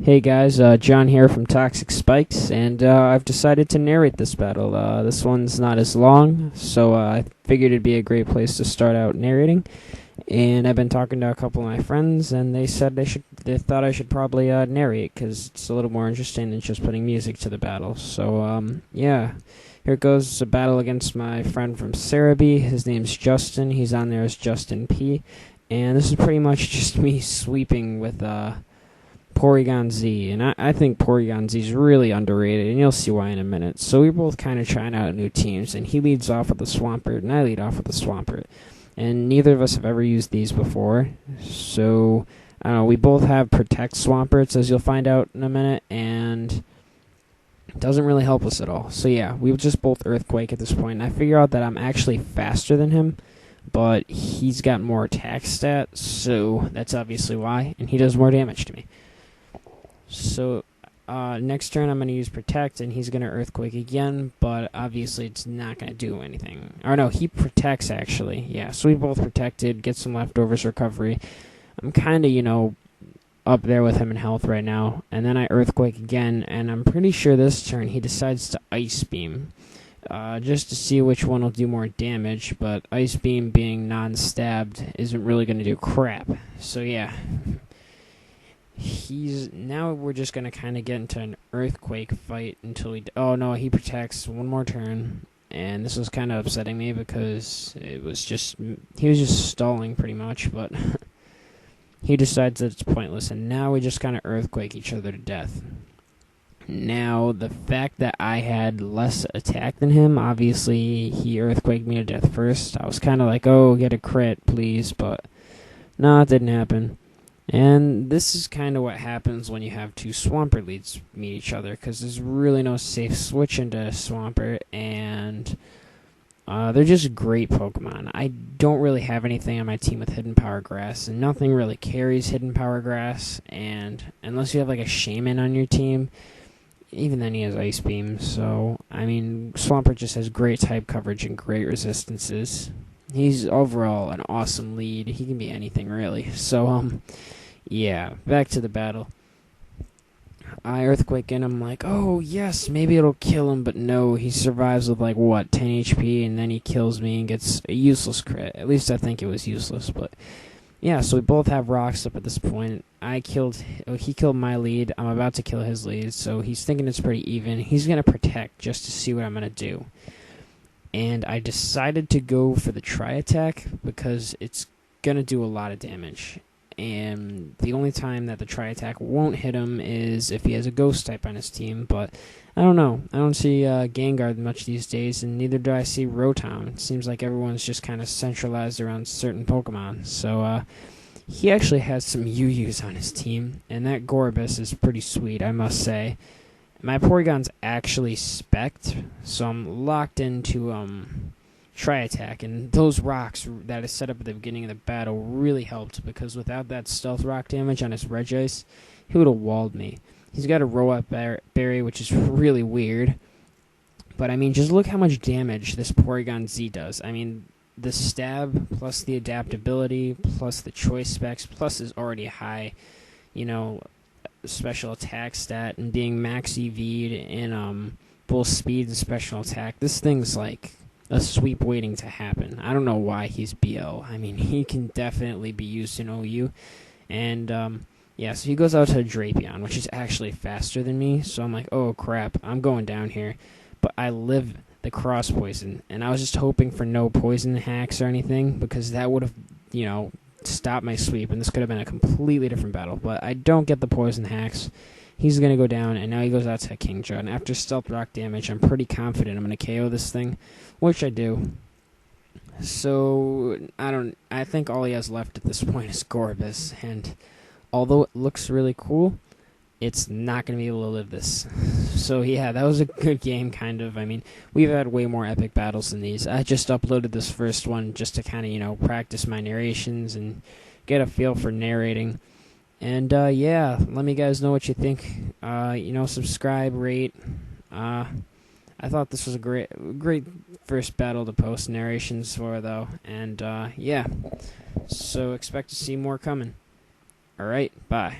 Hey guys, John here from Toxic Spikes, and I've decided to narrate this battle. This one's not as long, so I figured it'd be a great place to start out narrating. And I've been talking to a couple of my friends, and they said they thought I should probably narrate because it's a little more interesting than just putting music to the battle. So yeah, here goes a battle against my friend from Cerebi. His name's Justin. He's on there as JustinP, and this is pretty much just me sweeping with Porygon-Z, and I think Porygon-Z is really underrated, and you'll see why in a minute. So we're both kind of trying out new teams, and he leads off with the Swampert, and I lead off with the Swampert. And neither of us have ever used these before, so I don't know, we both have Protect Swamperts, as you'll find out in a minute, and it doesn't really help us at all. So yeah, we just both Earthquake at this point, and I figure out that I'm actually faster than him, but he's got more attack stats, so that's obviously why, and he does more damage to me. So, next turn I'm going to use Protect, and he's going to Earthquake again, but obviously it's not going to do anything. Or no, he protects, actually. Yeah, so we both protected, get some leftovers recovery. I'm kind of, up there with him in health right now. And then I Earthquake again, and I'm pretty sure this turn he decides to Ice Beam. Just to see which one will do more damage, but Ice Beam being non-stabbed isn't really going to do crap. So yeah. Now we're just going to kind of get into an Earthquake fight until he protects one more turn, and this was kind of upsetting me because he was just stalling pretty much, but he decides that it's pointless, and now we just kind of Earthquake each other to death. Now, the fact that I had less attack than him, obviously he Earthquaked me to death first. I was kind of like, oh, get a crit, please, but no, it didn't happen. And this is kind of what happens when you have two Swampert leads meet each other, because there's really no safe switch into Swampert, and they're just great Pokemon. I don't really have anything on my team with Hidden Power Grass, and nothing really carries Hidden Power Grass, and unless you have like a Shaman on your team, even then he has Ice Beam, so, I mean, Swampert just has great type coverage and great resistances. He's overall an awesome lead. He can be anything, really. So, yeah, back to the battle. I Earthquake in him, like, oh, yes, maybe it'll kill him, but no, he survives with, 10 HP, and then he kills me and gets a useless crit. At least I think it was useless, but yeah, so we both have rocks up at this point. He killed my lead. I'm about to kill his lead, so he's thinking it's pretty even. He's going to Protect just to see what I'm going to do. And I decided to go for the Tri-Attack because it's going to do a lot of damage. And the only time that the Tri-Attack won't hit him is if he has a Ghost type on his team. But I don't know. I don't see Gengar much these days, and neither do I see Rotom. It seems like everyone's just kind of centralized around certain Pokemon. So he actually has some UUs on his team, and that Gorbis is pretty sweet, I must say. My Porygon's actually spec'd, so I'm locked into Tri-Attack, and those rocks that I set up at the beginning of the battle really helped, because without that Stealth Rock damage on his Regice, he would have walled me. He's got a Roll-Up Berry, which is really weird, but I mean, just look how much damage this Porygon-Z does. I mean, the Stab, plus the Adaptability, plus the Choice Specs, plus his already high, special attack stat, and being max EV'd in both speed and special attack, this thing's like a sweep waiting to happen. I don't know why he's BL. I mean, he can definitely be used in OU. And yeah, so he goes out to a Drapion, which is actually faster than me, so I'm like, oh crap, I'm going down here. But I live the Cross Poison, and I was just hoping for no poison hacks or anything, because that would have, stop my sweep, and this could have been a completely different battle, but I don't get the poison hacks. He's going to go down, and now he goes out to Kingdra, and after Stealth Rock damage, I'm pretty confident I'm going to KO this thing, which I do. So, I think all he has left at this point is Gorbis, and although it looks really cool, it's not going to be able to live this. So yeah, that was a good game, kind of. I mean, we've had way more epic battles than these. I just uploaded this first one just to kind of, practice my narrations and get a feel for narrating. And yeah, let me guys know what you think. Subscribe, rate. I thought this was a great first battle to post narrations for, though. And yeah, so expect to see more coming. Alright, bye.